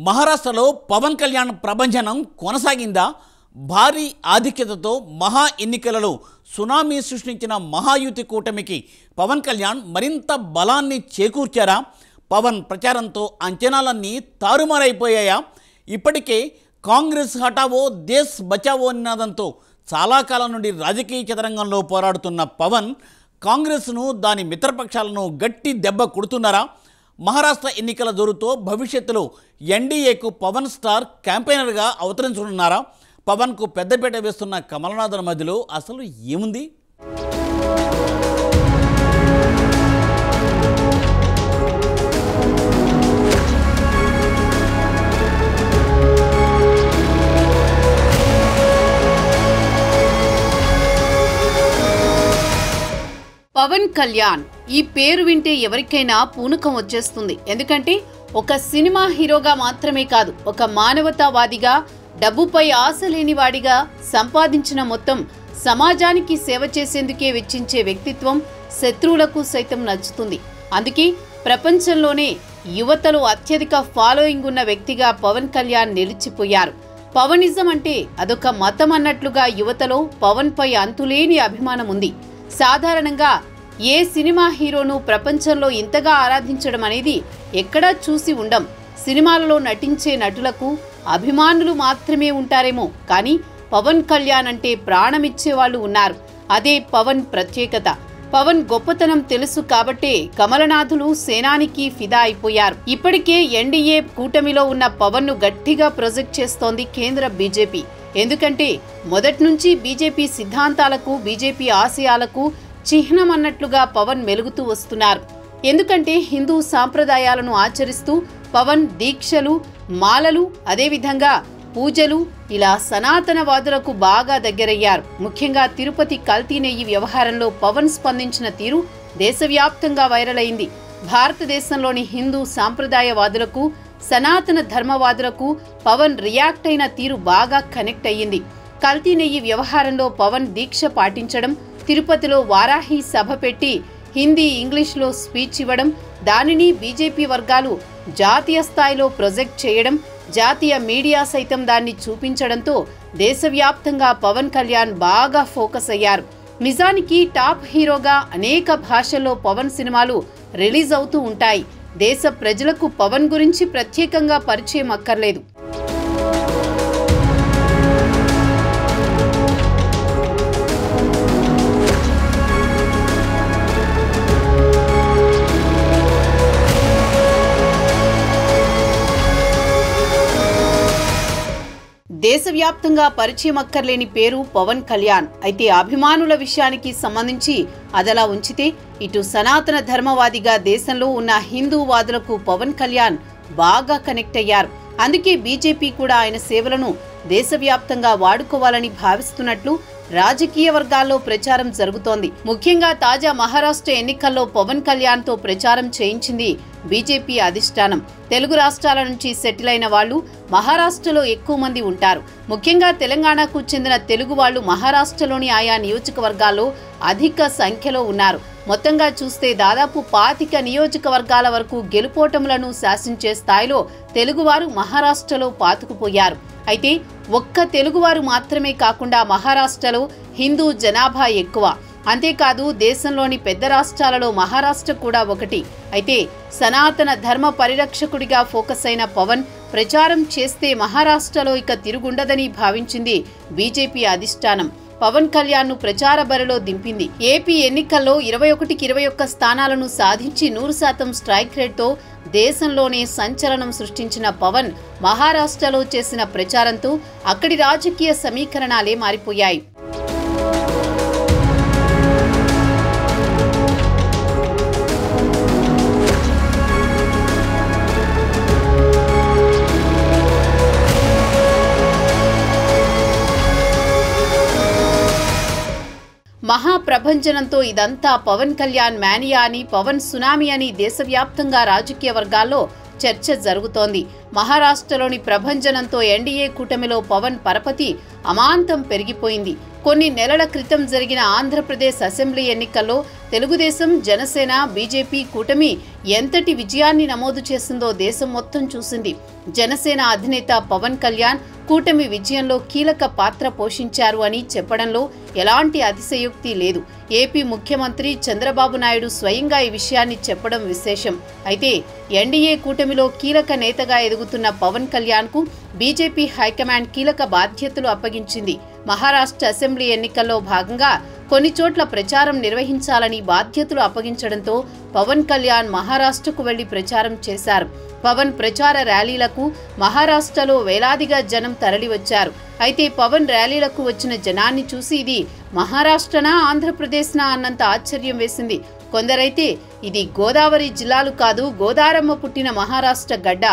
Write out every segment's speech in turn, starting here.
మహారాష్ట్రలో పవన్ కళ్యాణ్ ప్రభంజనం కొనసాగిందా? భారీ ఆధిక్యతతో మహా ఎన్నికలలో సునామీ సృష్టించిన మహాయుతి కూటమికి పవన్ కళ్యాణ్ మరింత బలాన్ని చేకూర్చారా? పవన్ ప్రచారంతో అంచనాలన్నీ తారుమారైపోయాయా? ఇప్పటికే కాంగ్రెస్ హటావో దేశ్ బచావో నినాదంతో చాలా కాలం నుండి రాజకీయ చదరంగంలో పోరాడుతున్న పవన్ కాంగ్రెస్ను దాని మిత్రపక్షాలను గట్టి దెబ్బ కొడుతున్నారా? మహారాష్ట్ర ఎన్నికల జోరుతో భవిష్యత్తులో ఎన్డీఏకు పవన్ స్టార్ క్యాంపెయినర్గా అవతరించనున్నారా? పవన్కు పెద్దపీట వేస్తున్న కమలనాథన్ మధ్యలో అసలు ఏముంది? పవన్ కళ్యాణ్ ఈ పేరు వింటే ఎవరికైనా పూనకం వచ్చేస్తుంది. ఎందుకంటే ఒక సినిమా హీరోగా మాత్రమే కాదు, ఒక మానవతావాదిగా, డబ్బుపై ఆశ లేనివాడిగా సంపాదించిన మొత్తం సమాజానికి సేవ చేసేందుకే వెచ్చించే వ్యక్తిత్వం శత్రువులకు సైతం నచ్చుతుంది. అందుకే ప్రపంచంలోనే యువతలో అత్యధిక ఫాలోయింగ్ ఉన్న వ్యక్తిగా పవన్ కళ్యాణ్ నిలిచిపోయారు. పవనిజం అంటే అదొక మతం అన్నట్లుగా యువతలో పవన్ పై అంతులేని అభిమానం ఉంది. సాధారణంగా ఏ సినిమా హీరోను ప్రపంచంలో ఇంతగా ఆరాధించడం అనేది ఎక్కడా చూసి ఉండం. సినిమాలలో నటించే నటులకు అభిమానులు మాత్రమే ఉంటారేమో, కానీ పవన్ కళ్యాణ్ అంటే ప్రాణమిచ్చే వాళ్ళు ఉన్నారు. అదే పవన్ ప్రత్యేకత. పవన్ గొప్పతనం తెలుసు కాబట్టే కమలనాథులు సేనానికి ఫిదా అయిపోయారు. ఇప్పటికే ఎన్డీఏ కూటమిలో ఉన్న పవన్ ను గట్టిగా ప్రొజెక్ట్ చేస్తోంది కేంద్ర బీజేపీ. ఎందుకంటే మొదటి నుంచి బీజేపీ సిద్ధాంతాలకు, బీజేపీ ఆశయాలకు చిహ్నం అన్నట్లుగా పవన్ మెలుగుతూ వస్తున్నారు. ఎందుకంటే హిందూ సాంప్రదాయాలను ఆచరిస్తూ పవన్ దీక్షలు, మాలలు, అదేవిధంగా పూజలు, ఇలా సనాతనవాదులకు బాగా దగ్గరయ్యారు. ముఖ్యంగా తిరుపతి కల్తీ నెయ్యి వ్యవహారంలో పవన్ స్పందించిన తీరు దేశవ్యాప్తంగా వైరల్ అయింది. భారతదేశంలోని హిందూ సాంప్రదాయవాదులకు, సనాతన ధర్మవాదులకు పవన్ రియాక్ట్ అయిన తీరు బాగా కనెక్ట్ అయ్యింది. కల్తీ నెయ్యి వ్యవహారంలో పవన్ దీక్ష పాటించడం, తిరుపతిలో వారాహి సభ పెట్టి హిందీ, ఇంగ్లీష్లో స్పీచ్ ఇవ్వడం, దానిని బీజేపీ వర్గాలు జాతీయ స్థాయిలో ప్రొజెక్ట్ చేయడం, జాతీయ మీడియా సైతం దాన్ని చూపించడంతో దేశవ్యాప్తంగా పవన్ కళ్యాణ్ బాగా ఫోకస్ అయ్యారు. నిజానికి టాప్ హీరోగా అనేక భాషల్లో పవన్ సినిమాలు రిలీజ్ అవుతూ ఉంటాయి. దేశ ప్రజలకు పవన్ గురించి ప్రత్యేకంగా పరిచయం అక్కర్లేదు. దేశవ్యాప్తంగా పరిచయం అక్కర్లేని పేరు పవన్ కళ్యాణ్. అయితే అభిమానుల విషయానికి సంబంధించి అదలా ఉంచితే ఇటు సనాతన ధర్మవాదిగా దేశంలో ఉన్న హిందూవాదులకు పవన్ కళ్యాణ్ బాగా కనెక్ట్ అయ్యారు. అందుకే బీజేపీ కూడా ఆయన సేవలను దేశవ్యాప్తంగా వాడుకోవాలని భావిస్తున్నట్లు రాజకీయ వర్గాల్లో ప్రచారం జరుగుతోంది. ముఖ్యంగా తాజా మహారాష్ట్ర ఎన్నికల్లో పవన్ కళ్యాణ్ తో ప్రచారం చేయించింది బీజేపీ అధిష్టానం. తెలుగు రాష్ట్రాల నుంచి సెటిల్ అయిన వాళ్ళు మహారాష్ట్రలో ఎక్కువ మంది ఉంటారు. ముఖ్యంగా తెలంగాణకు చెందిన తెలుగు వాళ్ళు మహారాష్ట్రలోని ఆయా నియోజకవర్గాల్లో అధిక సంఖ్యలో ఉన్నారు. మొత్తంగా చూస్తే దాదాపు 25 నియోజకవర్గాల వరకు గెలుపోటములను శాసించే స్థాయిలో తెలుగువారు మహారాష్ట్రలో పాతుకుపోయారు. అయితే ఒక్క తెలుగువారు మాత్రమే కాకుండా మహారాష్ట్రలో హిందూ జనాభా ఎక్కువ. అంతేకాదు దేశంలోని పెద్ద రాష్ట్రాలలో మహారాష్ట్ర కూడా ఒకటి. అయితే సనాతన ధర్మ పరిరక్షకుడిగా ఫోకస్ అయిన పవన్ ప్రచారం చేస్తే మహారాష్ట్రలో ఇక తిరుగుండదని భావించింది బీజేపీ అధిష్టానం. పవన్ కళ్యాణ్ ను ప్రచార బరిలో దింపింది. ఏపీ ఎన్నికల్లో 21కి 21 స్థానాలను సాధించి 100% స్ట్రైక్ రేట్తో దేశంలోనే సంచలనం సృష్టించిన పవన్ మహారాష్ట్రలో చేసిన ప్రచారంతో అక్కడి రాజకీయ సమీకరణాలే మారిపోయాయి. మహాప్రభంజనంతో ఇదంతా పవన్ కళ్యాణ్ మేనియా అని, పవన్ సునామీ అని దేశవ్యాప్తంగా రాజకీయ వర్గాల్లో చర్చ జరుగుతోంది. మహారాష్ట్రలోని ప్రభంజనంతో ఎన్డీఏ కూటమిలో పవన్ పరపతి అమాంతం పెరిగిపోయింది. కొన్ని నెలల క్రితం జరిగిన ఆంధ్రప్రదేశ్ అసెంబ్లీ ఎన్నికల్లో తెలుగుదేశం, జనసేన, బీజేపీ కూటమి ఎంతటి విజయాన్ని నమోదు చేసిందో దేశం మొత్తం చూసింది. జనసేన అధినేత పవన్ కళ్యాణ్ కూటమి విజయంలో కీలక పాత్ర పోషించారు అని చెప్పడంలో ఎలాంటి అతిశయోక్తి లేదు. ఏపీ ముఖ్యమంత్రి చంద్రబాబు నాయుడు స్వయంగా ఈ విషయాన్ని చెప్పడం విశేషం. అయితే ఎన్డీఏ కూటమిలో కీలక నేతగా ఎదుగుతున్న పవన్ కళ్యాణ్కు బీజేపీ హైకమాండ్ కీలక బాధ్యతలు అప్పగించింది. మహారాష్ట్ర అసెంబ్లీ ఎన్నికల్లో భాగంగా కొన్ని చోట్ల ప్రచారం నిర్వహించాలని బాధ్యతలు అప్పగించడంతో పవన్ కళ్యాణ్ మహారాష్ట్రకు వెళ్లి ప్రచారం చేశారు. పవన్ ప్రచార ర్యాలీలకు మహారాష్ట్రలో వేలాదిగా జనం తరలివచ్చారు. అయితే పవన్ ర్యాలీలకు వచ్చిన జనాన్ని చూసి ఇది మహారాష్ట్రనా, ఆంధ్రప్రదేశ్నా అన్నంత ఆశ్చర్యం వేసింది. కొందరైతే ఇది గోదావరి జిల్లాలు కాదు, గోదారమ్మ పుట్టిన మహారాష్ట్ర గడ్డ,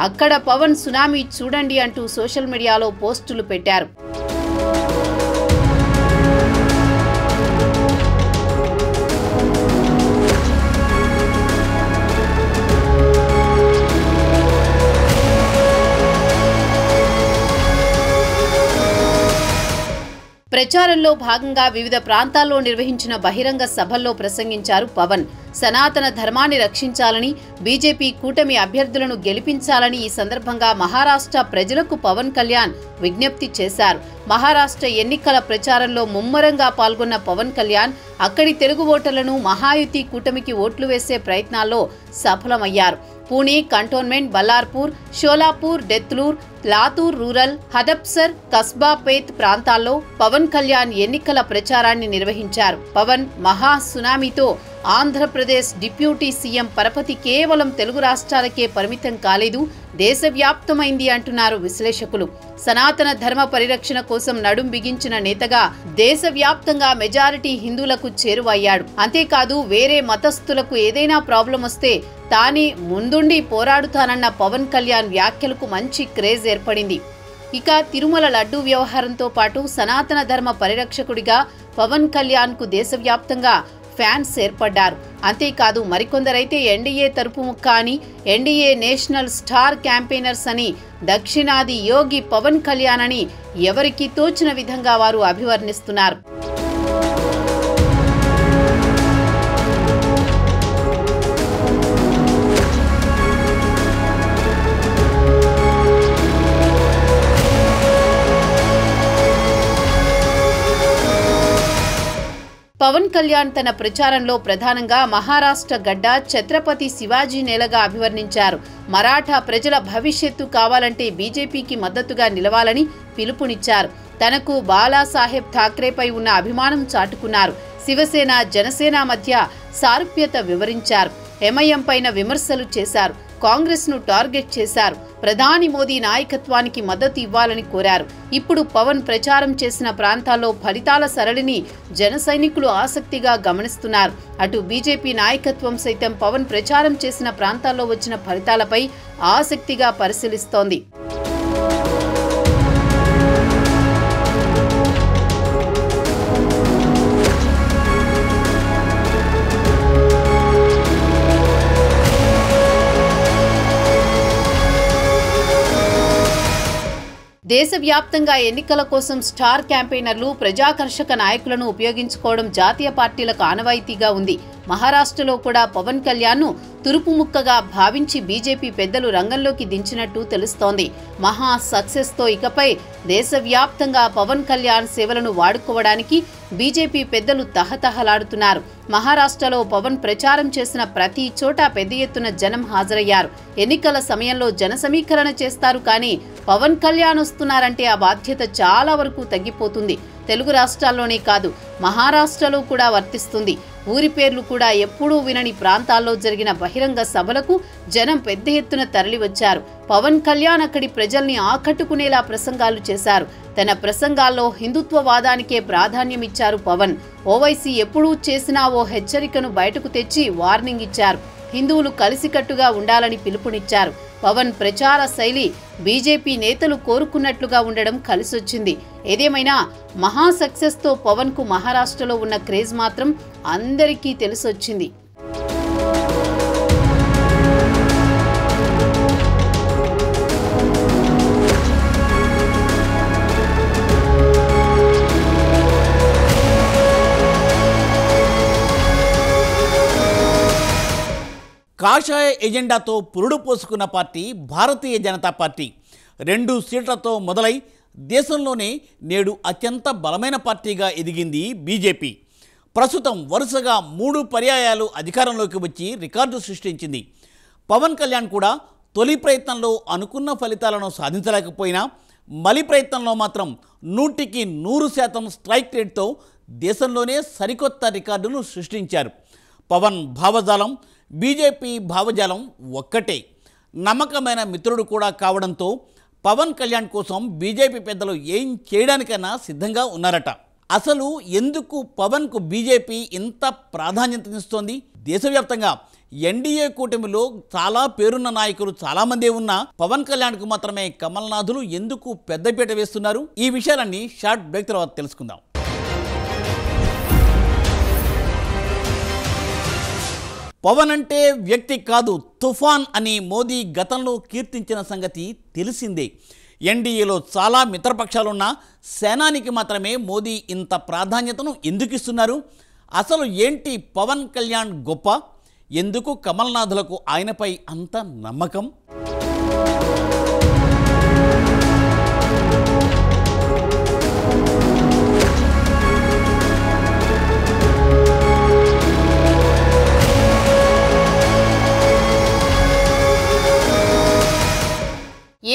అక్కడ పవన్ సునామీ చూడండి అంటూ సోషల్ మీడియాలో పోస్టులు పెట్టారు. ప్రచారంలో భాగంగా వివిధ ప్రాంతాల్లో నిర్వహించిన బహిరంగ సభల్లో ప్రసంగించారు పవన్. సనాతన ధర్మాన్ని రక్షించాలని, బీజేపీ కూటమి అభ్యర్థులను గెలిపించాలని ఈ సందర్భంగా మహారాష్ట్ర ప్రజలకు పవన్ కళ్యాణ్ విజ్ఞప్తి చేశారు. మహారాష్ట్ర ఎన్నికల ప్రచారంలో ముమ్మరంగా పాల్గొన్న పవన్ కళ్యాణ్ అక్కడి తెలుగు ఓటర్లను మహాయుతి కూటమికి ఓట్లు వేసే ప్రయత్నాల్లో సఫలమయ్యారు. పూణే కంటోన్మెంట్, బల్లార్పూర్, షోలాపూర్, డెత్లూర్, లాతూర్ రూరల్, హదప్సర్, కస్బాపేత్ ప్రాంతాల్లో పవన్ కళ్యాణ్ ఎన్నికల ప్రచారాన్ని నిర్వహించారు. పవన్ మహా సునామీతో ఆంధ్రప్రదేశ్ డిప్యూటీ సీఎం పరపతి కేవలం తెలుగు రాష్ట్రాలకే పరిమితం కాలేదు, దేశవ్యాప్తమైంది అంటున్నారు విశ్లేషకులు. సనాతన ధర్మ పరిరక్షణ కోసం నడుం బిగించిన నేతగా దేశవ్యాప్తంగా మెజారిటీ హిందువులకు చేరువయ్యాడు. అంతేకాదు వేరే మతస్థులకు ఏదైనా ప్రాబ్లం వస్తే తానే ముందుండి పోరాడుతానన్న పవన్ కళ్యాణ్ వ్యాఖ్యలకు మంచి క్రేజ్ ఏర్పడింది. ఇక తిరుమల లడ్డూ వ్యవహారంతో పాటు సనాతన ధర్మ పరిరక్షకుడిగా పవన్ కళ్యాణ్కు దేశవ్యాప్తంగా ఫ్యాన్స్ ఏర్పడ్డారు. అంతేకాదు మరికొందరైతే ఎన్డీఏ తరపు ముక్క అని, ఎన్డీఏ నేషనల్ స్టార్ క్యాంపెయినర్స్ అని, దక్షిణాది యోగి పవన్ కళ్యాణ్ అని ఎవరికి తోచిన విధంగా వారు అభివర్ణిస్తున్నారు. పవన్ కళ్యాణ్ తన ప్రచారంలో ప్రధానంగా మహారాష్ట్ర గడ్డ, ఛత్రపతి శివాజీ నేలగా అభివర్ణించారు. మరాఠా ప్రజల భవిష్యత్తు కావాలంటే బీజేపీకి మద్దతుగా నిలవాలని పిలుపునిచ్చారు. తనకు బాలాసాహెబ్ ఠాక్రేపై ఉన్న అభిమానం చాటుకున్నారు. శివసేన, జనసేన మధ్య సారూప్యత వివరించారు. ఎంఐఎం పైన విమర్శలు చేశారు. కాంగ్రెస్ను టార్గెట్ చేశారు. ప్రధాని మోదీ నాయకత్వానికి మద్దతు ఇవ్వాలని కోరారు. ఇప్పుడు పవన్ ప్రచారం చేసిన ప్రాంతాల్లో ఫలితాల సరళిని జన సైనికులు ఆసక్తిగా గమనిస్తున్నారు. అటు బీజేపీ నాయకత్వం సైతం పవన్ ప్రచారం చేసిన ప్రాంతాల్లో వచ్చిన ఫలితాలపై ఆసక్తిగా పరిశీలిస్తోంది. దేశవ్యాప్తంగా ఎన్నికల కోసం స్టార్ క్యాంపెయినర్లు, ప్రజాకర్షక నాయకులను ఉపయోగించుకోవడం జాతీయ పార్టీలకు ఆనవాయితీగా ఉంది. మహారాష్ట్రలో కూడా పవన్ కళ్యాణ్ను తురుపు ముక్కగా భావించి బీజేపీ పెద్దలు రంగంలోకి దించినట్టు తెలుస్తోంది. మహా సక్సెస్తో ఇకపై దేశవ్యాప్తంగా పవన్ కళ్యాణ్ సేవలను వాడుకోవడానికి బీజేపీ పెద్దలు తహతహలాడుతున్నారు. మహారాష్ట్రలో పవన్ ప్రచారం చేసిన ప్రతి చోట పెద్ద ఎత్తున జనం హాజరయ్యారు. ఎన్నికల సమయంలో జన సమీకరణ చేస్తారు, కానీ పవన్ కళ్యాణ్ వస్తున్నారంటే ఆ బాధ్యత చాలా వరకు తగ్గిపోతుంది. తెలుగు రాష్ట్రాల్లోనే కాదు, మహారాష్ట్రలో కూడా వర్తిస్తుంది. ఊరి పేర్లు కూడా ఎప్పుడూ వినని ప్రాంతాల్లో జరిగిన బహిరంగ సభలకు జనం పెద్ద ఎత్తున తరలివచ్చారు. పవన్ కళ్యాణ్ అక్కడి ప్రజల్ని ఆకట్టుకునేలా ప్రసంగాలు చేశారు. తన ప్రసంగాల్లో హిందుత్వవాదానికే ప్రాధాన్యమిచ్చారు పవన్. ఓవైసీ ఎప్పుడూ చేసిన ఓ హెచ్చరికను బయటకు తెచ్చి వార్నింగ్ ఇచ్చారు. హిందువులు కలిసికట్టుగా ఉండాలని పిలుపునిచ్చారు. పవన్ ప్రచార శైలి బీజేపీ నేతలు కోరుకున్నట్లుగా ఉండడం కలిసొచ్చింది. ఏదేమైనా మహా సక్సెస్తో పవన్కు మహారాష్ట్రలో ఉన్న క్రేజ్ మాత్రం అందరికీ తెలిసొచ్చింది. కాషాయ ఎజెండాతో పురుడు పోసుకున్న పార్టీ భారతీయ జనతా పార్టీ 2 సీట్లతో మొదలై దేశంలోనే నేడు అత్యంత బలమైన పార్టీగా ఎదిగింది బీజేపీ. ప్రస్తుతం వరుసగా 3 పర్యాయాలు అధికారంలోకి వచ్చి రికార్డు సృష్టించింది. పవన్ కళ్యాణ్ కూడా తొలి ప్రయత్నంలో అనుకున్న ఫలితాలను సాధించలేకపోయినా మలి ప్రయత్నంలో మాత్రం 100కి 100% స్ట్రైక్ రేట్తో దేశంలోనే సరికొత్త రికార్డును సృష్టించారు. పవన్ భావజాలం, బీజేపీ భావజాలం ఒక్కటే. నమ్మకమైన మిత్రుడు కూడా కావడంతో పవన్ కళ్యాణ్ కోసం బీజేపీ పెద్దలు ఏం చేయడానికైనా సిద్ధంగా ఉన్నారట. అసలు ఎందుకు పవన్కు బీజేపీ ఇంత ప్రాధాన్యతనిస్తోంది? దేశవ్యాప్తంగా ఎన్డీఏ కూటమిలో చాలా పేరున్న నాయకులు చాలామందే ఉన్నా పవన్ కళ్యాణ్కు మాత్రమే కమల్నాథులు ఎందుకు పెద్దపీట వేస్తున్నారు? ఈ విషయాలన్నీ షార్ట్ బ్రేక్ తర్వాత తెలుసుకుందాం. పవన్ అంటే వ్యక్తి కాదు, తుఫాన్ అని మోదీ గతంలో కీర్తించిన సంగతి తెలిసిందే. ఎన్డీఏలో చాలా మిత్రపక్షాలున్న సేనానికి మాత్రమే మోదీ ఇంత ప్రాధాన్యతను ఎందుకు ఇస్తున్నారు? అసలు ఏంటి పవన్ కళ్యాణ్ గొప్ప? ఎందుకు కమల్నాథులకు ఆయనపై అంత నమ్మకం?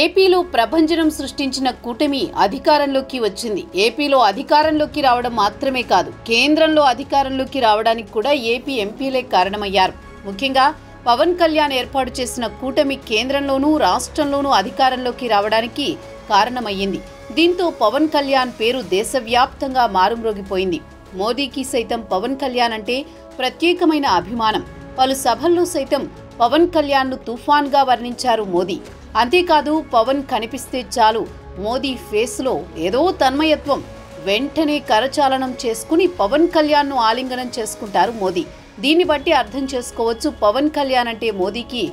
ఏపీలో ప్రభంజనం సృష్టించిన కూటమి అధికారంలోకి వచ్చింది. ఏపీలో అధికారంలోకి రావడం మాత్రమే కాదు, కేంద్రంలో అధికారంలోకి రావడానికి కూడా ఏపీ ఎంపీలే కారణమయ్యారు. ముఖ్యంగా పవన్ కళ్యాణ్ ఏర్పాటు చేసిన కూటమి కేంద్రంలోనూ రాష్ట్రంలోనూ అధికారంలోకి రావడానికి కారణమయ్యింది. దీంతో పవన్ కళ్యాణ్ పేరు దేశవ్యాప్తంగా మారుమ్రోగిపోయింది. మోదీకి సైతం పవన్ కళ్యాణ్ అంటే ప్రత్యేకమైన అభిమానం. పలు సభల్లో సైతం పవన్ కళ్యాణ్ను తుఫాన్గా వర్ణించారు మోదీ. అంతేకాదు, పవన్ కనిపిస్తే చాలు మోదీ ఫేస్లో ఏదో తన్మయత్వం. వెంటనే కరచాలనం చేసుకుని పవన్ కళ్యాణ్ను ఆలింగనం చేసుకుంటారు మోదీ. దీన్ని బట్టి అర్థం చేసుకోవచ్చు పవన్ కళ్యాణ్ అంటే మోదీకి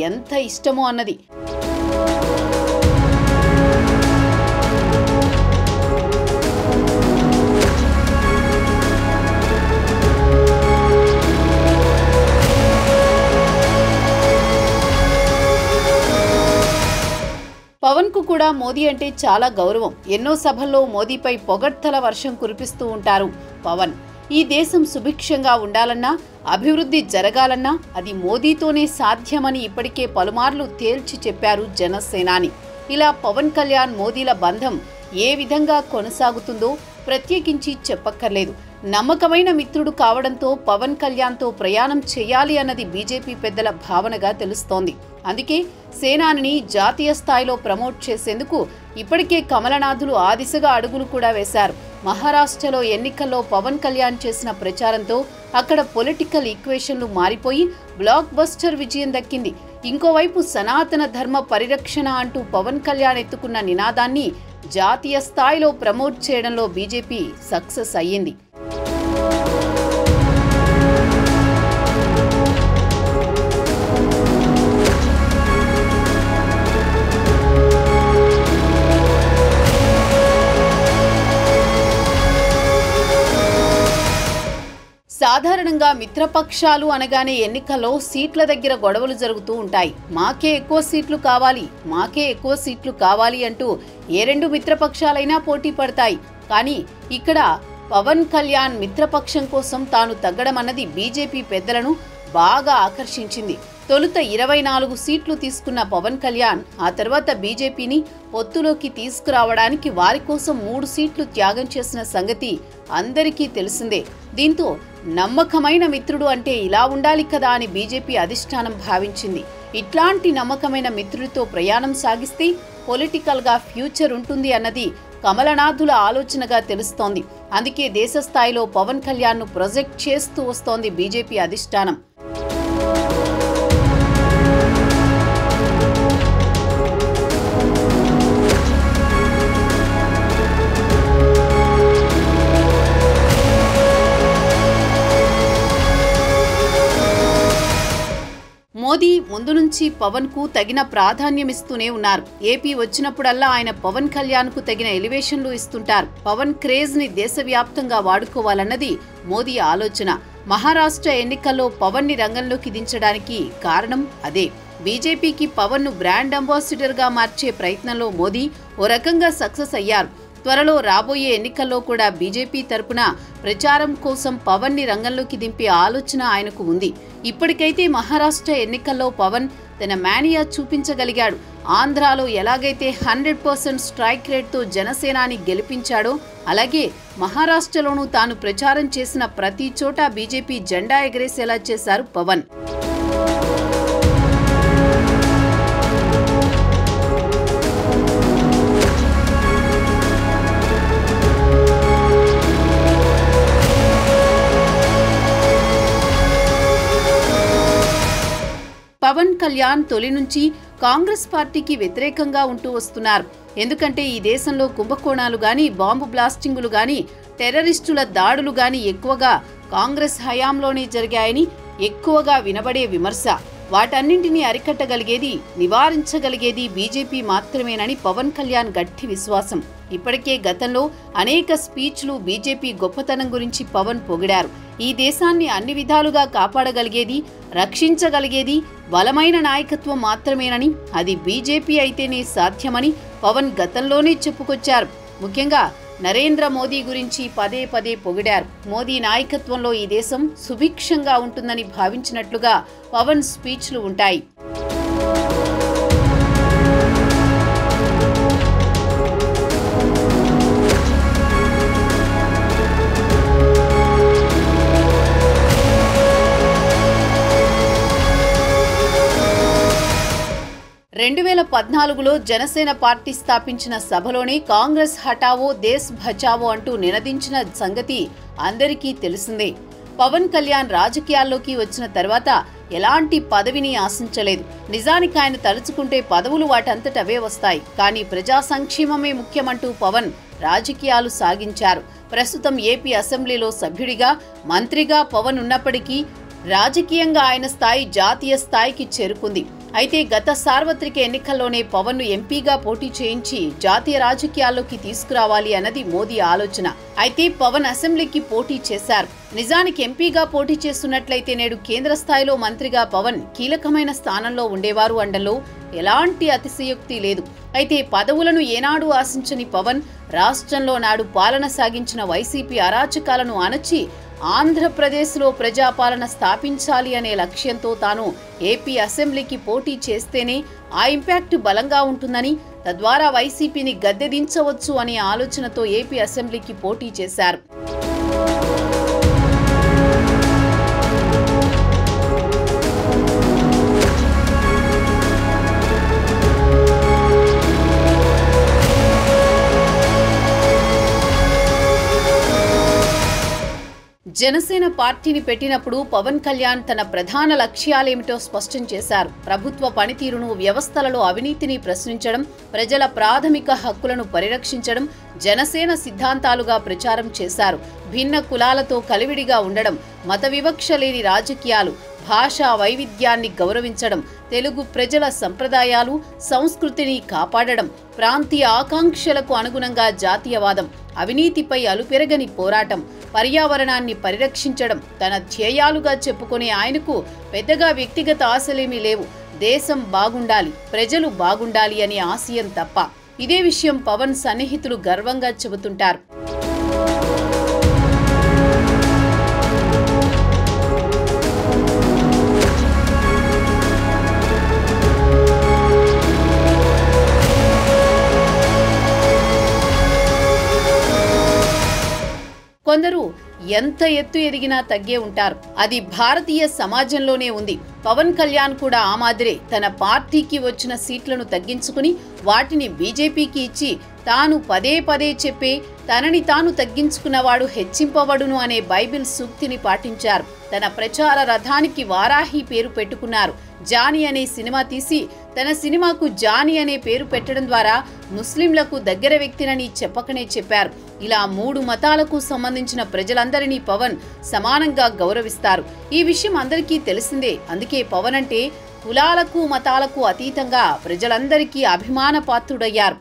ఎంత ఇష్టమో అన్నది. పవన్ కు కూడా మోదీ అంటే చాలా గౌరవం. ఎన్నో సభల్లో మోదీపై పొగడ్తల వర్షం కురిపిస్తూ ఉంటారు పవన్. ఈ దేశం సుభిక్షంగా ఉండాలన్నా, అభివృద్ధి జరగాలన్నా అది మోదీతోనే సాధ్యమని ఇప్పటికే పలుమార్లు తేల్చి చెప్పారు జనసేనాని. ఇలా పవన్ కళ్యాణ్ మోదీల బంధం ఏ విధంగా కొనసాగుతుందో ప్రత్యేకించి చెప్పక్కర్లేదు. నమ్మకమైన మిత్రుడు కావడంతో పవన్ కళ్యాణ్తో ప్రయాణం చేయాలి అన్నది బీజేపీ పెద్దల భావనగా తెలుస్తోంది. అందుకే సేనానిని జాతీయ స్థాయిలో ప్రమోట్ చేసేందుకు ఇప్పటికే కమలనాథులు ఆ దిశగా అడుగులు కూడా వేశారు. మహారాష్ట్రలో ఎన్నికల్లో పవన్ కళ్యాణ్ చేసిన ప్రచారంతో అక్కడ పొలిటికల్ ఈక్వేషన్లు మారిపోయి బ్లాక్ బస్టర్ విజయం దక్కింది. ఇంకోవైపు సనాతన ధర్మ పరిరక్షణ అంటూ పవన్ కళ్యాణ్ ఎత్తుకున్న నినాదాన్ని జాతీయ స్థాయిలో ప్రమోట్ చేయడంలో బీజేపీ సక్సెస్ అయ్యింది. సాధారణంగా మిత్రపక్షాలు అనగానే ఎన్నికల్లో సీట్ల దగ్గర గొడవలు జరుగుతూ ఉంటాయి. మాకే ఎక్కువ సీట్లు కావాలి, మాకే ఎక్కువ సీట్లు కావాలి అంటూ ఏ 2 మిత్రపక్షాలైనా పోటీ పడతాయి. కానీ ఇక్కడ పవన్ కళ్యాణ్ మిత్రపక్షం కోసం తాను తగ్గడం అన్నది బీజేపీ పెద్దలను బాగా ఆకర్షించింది. తొలుత 24 సీట్లు తీసుకున్న పవన్ కళ్యాణ్ ఆ తర్వాత బీజేపీని పొత్తులోకి తీసుకురావడానికి వారి కోసం 3 సీట్లు త్యాగం చేసిన సంగతి అందరికీ తెలిసిందే. దీంతో నమ్మకమైన మిత్రుడు అంటే ఇలా ఉండాలి కదా అని బీజేపీ అధిష్టానం భావించింది. ఇట్లాంటి నమ్మకమైన మిత్రుడితో ప్రయాణం సాగిస్తే పొలిటికల్గా ఫ్యూచర్ ఉంటుంది అన్నది కమలనాథుల ఆలోచనగా తెలుస్తోంది. అందుకే దేశ స్థాయిలో పవన్ కళ్యాణ్ను ప్రొజెక్ట్ చేస్తూ వస్తోంది బీజేపీ అధిష్టానం. మోదీ ముందు నుంచి పవన్ కు తగిన ప్రాధాన్యమిస్తూనే ఉన్నారు. ఏపీ వచ్చినప్పుడల్లా ఆయన పవన్ కళ్యాణ్ కు తగిన ఎలివేషన్లు ఇస్తుంటారు. పవన్ క్రేజ్ ని దేశవ్యాప్తంగా వాడుకోవాలన్నది మోదీ ఆలోచన. మహారాష్ట్ర ఎన్నికల్లో పవన్ ని రంగంలోకి దించడానికి కారణం అదే. బీజేపీకి పవన్ ను బ్రాండ్ అంబాసిడర్ గా మార్చే ప్రయత్నంలో మోదీ ఓ రకంగా సక్సెస్ అయ్యారు. త్వరలో రాబోయే ఎన్నికల్లో కూడా బీజేపీ తరపున ప్రచారం కోసం పవన్ ని రంగంలోకి దింపే ఆలోచన ఆయనకు ఉంది. ఇప్పటికైతే మహారాష్ట్ర ఎన్నికల్లో పవన్ తన మేనియా చూపించగలిగాడు. ఆంధ్రాలో ఎలాగైతే 100% స్ట్రైక్ రేట్తో జనసేనాని గెలిపించాడో అలాగే మహారాష్ట్రలోనూ తాను ప్రచారం చేసిన ప్రతి చోట బీజేపీ జెండా ఎగరేసేలా చేశారు పవన్. పవన్ కళ్యాణ్ తొలి నుంచి కాంగ్రెస్ పార్టీకి వ్యతిరేకంగా ఉంటూ వస్తున్నారు. ఎందుకంటే ఈ దేశంలో కుంభకోణాలు గాని, బాంబు బ్లాస్టింగులు గాని, టెర్రరిస్టుల దాడులు గాని ఎక్కువగా కాంగ్రెస్ హయాంలోనే జరిగాయని ఎక్కువగా వినబడే విమర్శ. వాటన్నింటినీ అరికట్టగలిగేది, నివారించగలిగేది బీజేపీ మాత్రమేనని పవన్ కళ్యాణ్ గట్టి విశ్వాసం. ఇప్పటికే గతంలో అనేక స్పీచ్లు బీజేపీ గొప్పతనం గురించి పవన్ పొగిడారు. ఈ దేశాన్ని అన్ని విధాలుగా కాపాడగలిగేది, రక్షించగలిగేది బలమైన నాయకత్వం మాత్రమేనని, అది బీజేపీ అయితేనే సాధ్యమని పవన్ గతంలోనే చెప్పుకొచ్చారు. ముఖ్యంగా నరేంద్ర మోదీ గురించి పదే పదే పొగిడారు. మోదీ నాయకత్వంలో ఈ దేశం సుభిక్షంగా ఉంటుందని భావించినట్లుగా పవన్ స్పీచ్లు ఉంటాయి. రెండు 2014లో జనసేన పార్టీ స్థాపించిన సభలోనే కాంగ్రెస్ హటావో దేశ్ బచావో అంటూ నినదించిన సంగతి అందరికీ తెలిసిందే. పవన్ కళ్యాణ్ రాజకీయాల్లోకి వచ్చిన తర్వాత ఎలాంటి పదవిని ఆశించలేదు. నిజానికి ఆయన తలుచుకుంటే పదవులు వాటంతటవే వస్తాయి. కానీ ప్రజా సంక్షేమమే ముఖ్యమంటూ పవన్ రాజకీయాలు సాగించారు. ప్రస్తుతం ఏపీ అసెంబ్లీలో సభ్యుడిగా, మంత్రిగా పవన్ ఉన్నప్పటికీ రాజకీయంగా ఆయన స్థాయి జాతీయ స్థాయికి చేరుకుంది. అయితే గత సార్వత్రిక ఎన్నికల్లోనే పవన్ ను ఎంపీగా పోటీ చేయించి జాతీయ రాజకీయాల్లోకి తీసుకురావాలి అన్నది మోదీ ఆలోచన. అయితే పవన్ అసెంబ్లీకి పోటీ చేశారు. నిజానికి ఎంపీగా పోటీ చేస్తున్నట్లయితే నేడు కేంద్ర స్థాయిలో మంత్రిగా పవన్ కీలకమైన స్థానంలో ఉండేవారు అనడంలో ఎలాంటి అతిశయోక్తి లేదు. అయితే పదవులను ఏనాడు ఆశించని పవన్ రాష్ట్రంలో నాడు పాలన సాగించిన వైసీపీ అరాచకాలను అణచి ఆంధ్రప్రదేశ్లో ప్రజాపాలన స్థాపించాలి అనే లక్ష్యంతో తాను ఏపీ అసెంబ్లీకి పోటీ చేస్తేనే ఆ ఇంపాక్ట్ బలంగా ఉంటుందని, తద్వారా వైసీపీని గద్దెదించవచ్చు అనే ఆలోచనతో ఏపీ అసెంబ్లీకి పోటీ చేశారు. జనసేన పార్టీని పెట్టినప్పుడు పవన్ కళ్యాణ్ తన ప్రధాన లక్ష్యాలేమిటో స్పష్టం చేశారు. ప్రభుత్వ పనితీరును, వ్యవస్థలలో అవినీతిని ప్రశ్నించడం, ప్రజల ప్రాథమిక హక్కులను పరిరక్షించడం జనసేన సిద్ధాంతాలుగా ప్రచారం చేశారు. భిన్న కులాలతో కలివిడిగా ఉండడం, మత వివక్ష లేని రాజకీయాలు, భాషా వైవిధ్యాన్ని గౌరవించడం, తెలుగు ప్రజల సంప్రదాయాలు, సంస్కృతిని కాపాడడం, ప్రాంతీయ ఆకాంక్షలకు అనుగుణంగా జాతీయవాదం, అవినీతిపై అలుపెరగని పోరాటం, పర్యావరణాన్ని పరిరక్షించడం తన ధ్యేయాలుగా చెప్పుకునే ఆయనకు పెద్దగా వ్యక్తిగత ఆశలేమీ లేవు. దేశం బాగుండాలి, ప్రజలు బాగుండాలి అనే ఆశయం తప్ప. ఇదే విషయం పవన్ సన్నిహితులు గర్వంగా చెబుతుంటారు. కొందరు ఎంత ఎత్తు ఎదిగినా తగ్గే ఉంటారు. అది భారతీయ సమాజంలోనే ఉంది. పవన్ కళ్యాణ్ కూడా ఆ మాదిరే తన పార్టీకి వచ్చిన సీట్లను తగ్గించుకుని వాటిని బీజేపీకి ఇచ్చి తాను పదే పదే చెప్పే తనని తాను తగ్గించుకున్నవాడు హెచ్చింపబడును అనే బైబిల్ సూక్తిని పాటించారు. తన ప్రచార రథానికి వారాహి పేరు పెట్టుకున్నారు. జానీ అనే సినిమా తీసి తన సినిమాకు జానీ అనే పేరు పెట్టడం ద్వారా ముస్లింలకు దగ్గర వ్యక్తినని చెప్పకనే చెప్పారు. ఇలా 3 మతాలకు సంబంధించిన ప్రజలందరినీ పవన్ సమానంగా గౌరవిస్తారు. ఈ విషయం అందరికీ తెలిసిందే. అందుకే పవన్ అంటే కులాలకు, మతాలకు అతీతంగా ప్రజలందరికీ అభిమాన పాత్రుడయ్యారు.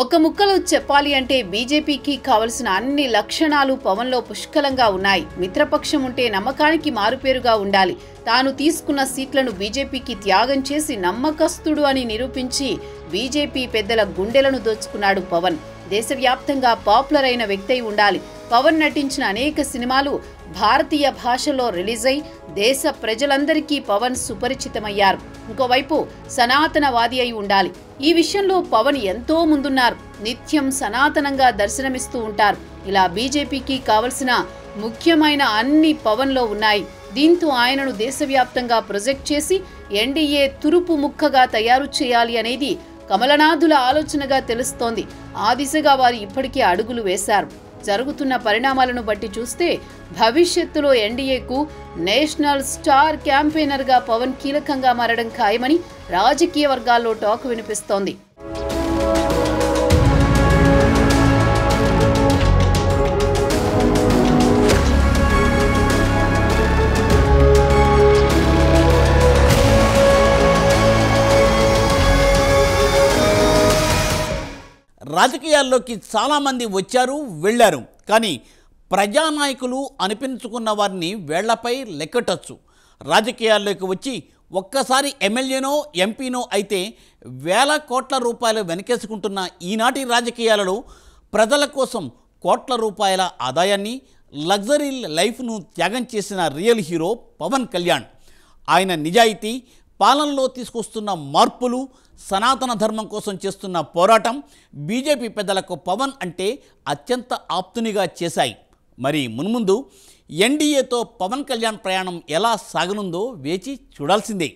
ఒక ముక్కలో చెప్పాలి అంటే బీజేపీకి కావలసిన అన్ని లక్షణాలు పవన్లో పుష్కలంగా ఉన్నాయి. మిత్రపక్షం ఉంటే నమ్మకానికి మారుపేరుగా ఉండాలి. తాను తీసుకున్న సీట్లను బీజేపీకి త్యాగం చేసి నమ్మకస్తుడు అని నిరూపించి బీజేపీ పెద్దల గుండెలను దోచుకున్నాడు పవన్. దేశవ్యాప్తంగా పాపులర్ అయిన వ్యక్తి అయి ఉండాలి. పవన్ నటించిన అనేక సినిమాలు భారతీయ భాషలో రిలీజ్ అయి దేశ ప్రజలందరికీ పవన్ సుపరిచితమయ్యారు. ఇంకోవైపు సనాతనవాది అయి ఉండాలి. ఈ విషయంలో పవన్ ఎంతో ముందున్నారు. నిత్యం సనాతనంగా దర్శనమిస్తూ ఉంటారు. ఇలా బీజేపీకి కావలసిన ముఖ్యమైన అన్ని పవన్లో ఉన్నాయి. దీంతో ఆయనను దేశవ్యాప్తంగా ప్రొజెక్ట్ చేసి ఎన్డీఏ తురుపు ముక్కగా తయారు చేయాలి అనేది కమలనాథుల ఆలోచనగా తెలుస్తోంది. ఆ దిశగా వారు ఇప్పటికే అడుగులు వేశారు. జరుగుతున్న పరిణామాలను బట్టి చూస్తే భవిష్యత్తులో ఎన్డీఏకు నేషనల్ స్టార్ క్యాంపెయినర్గా పవన్ కీలకంగా మారడం ఖాయమని రాజకీయ వర్గాల్లో టాక్ వినిపిస్తోంది. రాజకీయాల్లోకి చాలామంది వచ్చారు, వెళ్ళారు. కానీ ప్రజానాయకులు అనిపించుకున్న వారిని వేళ్లపై లెక్కటొచ్చు. రాజకీయాల్లోకి వచ్చి ఒక్కసారి ఎమ్మెల్యేనో ఎంపీనో అయితే వేల కోట్ల రూపాయలు వెనకేసుకుంటున్న ఈనాటి రాజకీయాలలో ప్రజల కోసం కోట్ల రూపాయల ఆదాయాన్ని, లగ్జరీ లైఫ్ను త్యాగం చేసిన రియల్ హీరో పవన్ కళ్యాణ్. ఆయన నిజాయితీ, పాలనలో తీసుకొస్తున్న మార్పులు, సనాతన ధర్మం కోసం చేస్తున్న పోరాటం బీజేపీ పెద్దలకు పవన్ అంటే అత్యంత ఆప్తునిగా చేశాయి. మరి మున్ముందు ఎన్డీఏతో పవన్ కళ్యాణ్ ప్రయాణం ఎలా సాగనుందో వేచి చూడాల్సిందే.